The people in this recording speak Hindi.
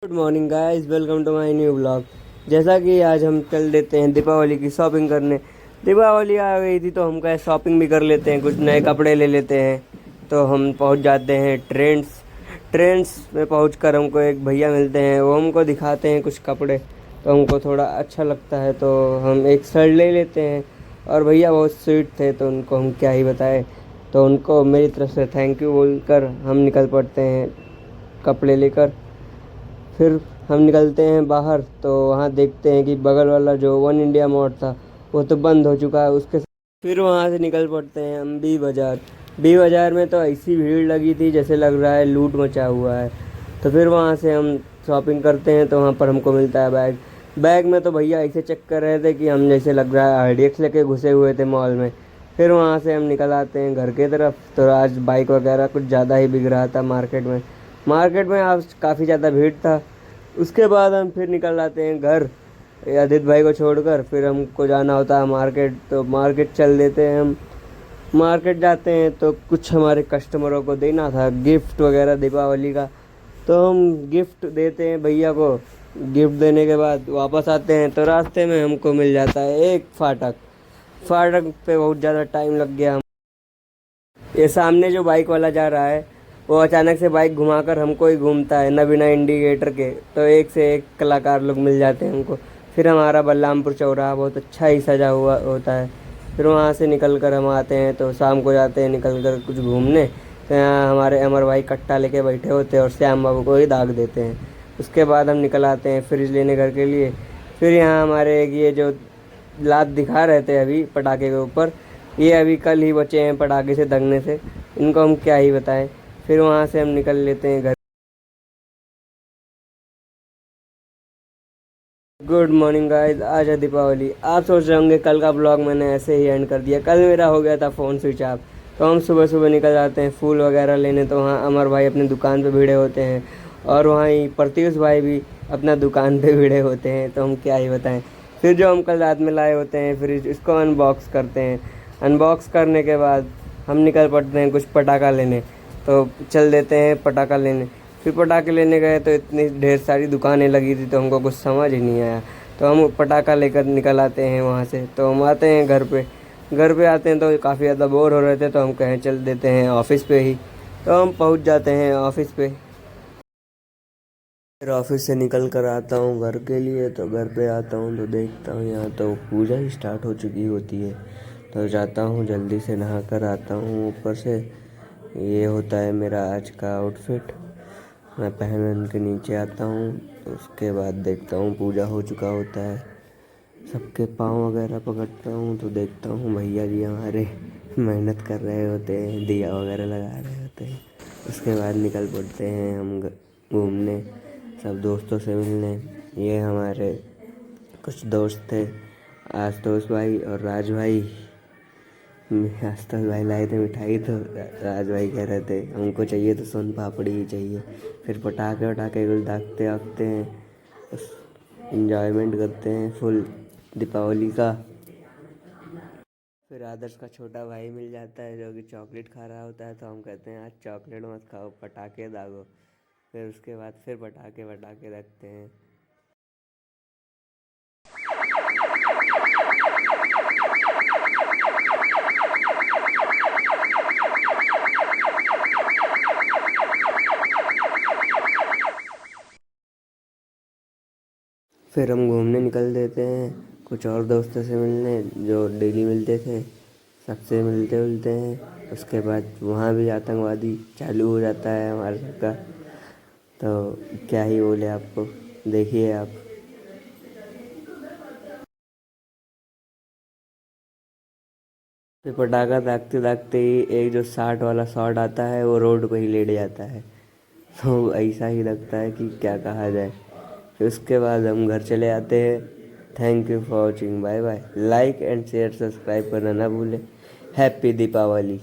Good morning guys, welcome to my new blog. जैसा कि आज हम चल देते हैं दीपावली की शॉपिंग करने। दीपावली आ गई थी तो हम कहे शॉपिंग भी कर लेते हैं, कुछ नए कपड़े ले लेते हैं। तो हम पहुंच जाते हैं ट्रेंड्स। ट्रेंड्स में पहुंचकर हमको एक भैया मिलते हैं, वो हमको दिखाते हैं कुछ कपड़े। तो हमको थोड़ा अच्छा लगता है तो हम एक शर्ट ले लेते हैं। और भैया बहुत स्वीट थे तो उनको हम क्या ही बताएं। तो उनको मेरी तरफ से थैंक यू बोलकर हम निकल पड़ते हैं कपड़े लेकर। फिर हम निकलते हैं बाहर तो वहाँ देखते हैं कि बगल वाला जो वन इंडिया मोड़ था वो तो बंद हो चुका है। उसके फिर वहाँ से निकल पड़ते हैं हम बी बाज़ार। बी बाज़ार में तो ऐसी भीड़ लगी थी जैसे लग रहा है लूट मचा हुआ है। तो फिर वहाँ से हम शॉपिंग करते हैं तो वहाँ पर हमको मिलता है बैग। बैग में तो भैया ऐसे चेक कर रहे थे कि हम जैसे लग रहा है आरडीएक्स लेके घुसे हुए थे मॉल में। फिर वहाँ से हम निकल आते हैं घर के तरफ। तो आज बाइक वगैरह कुछ ज़्यादा ही बिक रहा था मार्केट में। मार्केट में आज काफ़ी ज़्यादा भीड़ था। उसके बाद हम फिर निकल आते हैं घर आदित्य भाई को छोड़कर। फिर हमको जाना होता है मार्केट, तो मार्केट चल देते हैं हम। मार्केट जाते हैं तो कुछ हमारे कस्टमरों को देना था गिफ्ट वगैरह दीपावली का। तो हम गिफ्ट देते हैं भैया को। गिफ्ट देने के बाद वापस आते हैं तो रास्ते में हमको मिल जाता है एक फाटक। फाटक पे बहुत ज़्यादा टाइम लग गया। ये सामने जो बाइक वाला जा रहा है वो अचानक से बाइक घुमाकर हमको ही घूमता है न बिना इंडिकेटर के। तो एक से एक कलाकार लोग मिल जाते हैं हमको। फिर हमारा बलरामपुर चौराहा बहुत अच्छा ही सजा हुआ होता है। फिर वहाँ से निकल कर हम आते हैं तो शाम को जाते हैं निकल कर कुछ घूमने। तो यहाँ हमारे अमर भाई कट्टा लेके बैठे होते हैं और श्याम बाबू को ही दाग देते हैं। उसके बाद हम निकल आते हैं फ्रिज लेने घर के लिए। फिर यहाँ हमारे एक ये जो लात दिखा रहे थे अभी पटाखे के ऊपर, ये अभी कल ही बचे हैं पटाखे से दगने से। इनको हम क्या ही बताएं। फिर वहाँ से हम निकल लेते हैं घर। गुड मॉर्निंग गाइस, आज है दीपावली। आप सोच रहे होंगे कल का ब्लॉग मैंने ऐसे ही एंड कर दिया। कल मेरा हो गया था फ़ोन स्विच ऑफ। तो हम सुबह सुबह निकल जाते हैं फूल वगैरह लेने। तो वहाँ अमर भाई अपनी दुकान पे भिड़े होते हैं और वहाँ ही प्रत्युष भाई भी अपना दुकान पे भिड़े होते हैं। तो हम क्या ही बताएं। फिर जो हम कल रात में लाए होते हैं फिर इसको अनबॉक्स करते हैं। अनबॉक्स करने के बाद हम निकल पड़ते हैं कुछ पटाखा लेने। तो चल देते हैं पटाखा लेने। फिर पटाखे लेने गए तो इतनी ढेर सारी दुकानें लगी थी तो हमको कुछ समझ ही नहीं आया। तो हम पटाखा लेकर निकल आते हैं वहाँ से। तो हम आते हैं घर पे। घर पे आते हैं तो काफ़ी ज़्यादा बोर हो रहे थे तो हम कहें चल देते हैं ऑफिस पे ही। तो हम पहुँच जाते हैं ऑफिस पे। फिर ऑफिस से निकल कर आता हूँ घर के लिए। तो घर पे आता हूँ तो देखता हूँ यहाँ तो पूजा ही स्टार्ट हो चुकी होती है। तो जाता हूँ जल्दी से नहा कर आता हूँ ऊपर से। ये होता है मेरा आज का आउटफिट। मैं पहन के नीचे आता हूँ तो उसके बाद देखता हूँ पूजा हो चुका होता है। सबके पाँव वगैरह पकड़ता हूँ तो देखता हूँ भैया जी हमारे मेहनत कर रहे होते हैं, दिया वगैरह लगा रहे होते हैं। उसके बाद निकल पड़ते हैं हम घूमने सब दोस्तों से मिलने। ये हमारे कुछ दोस्त थे, आशुतोष भाई और राज भाई। आशुतोष भाई लाए थे मिठाई तो राज भाई कह रहे थे हमको चाहिए तो सोन पापड़ी ही चाहिए। फिर पटाखे वटाखे कुछ दागते वागते हैं, बस इंजॉयमेंट करते हैं फुल दीपावली का। फिर आदर्श का छोटा भाई मिल जाता है जो कि चॉकलेट खा रहा होता है। तो हम कहते हैं आज चॉकलेट मत खाओ, पटाखे दागो। फिर उसके बाद फिर पटाखे वटाखे रखते हैं। फिर हम घूमने निकल देते हैं कुछ और दोस्तों से मिलने जो डेली मिलते थे, सबसे मिलते मिलते हैं। उसके बाद वहाँ भी आतंकवादी चालू हो जाता है हमारे सबका। तो क्या ही बोले आपको, देखिए आप। फिर पटाखा दागते दागते ही एक जो 60 वाला शॉट आता है वो रोड पे ही लेट जाता है। तो ऐसा ही लगता है कि क्या कहा जाए। फिर उसके बाद हम घर चले आते हैं। Thank you for watching, bye bye. Like and share subscribe करना ना भूलें। हैप्पी दीपावली।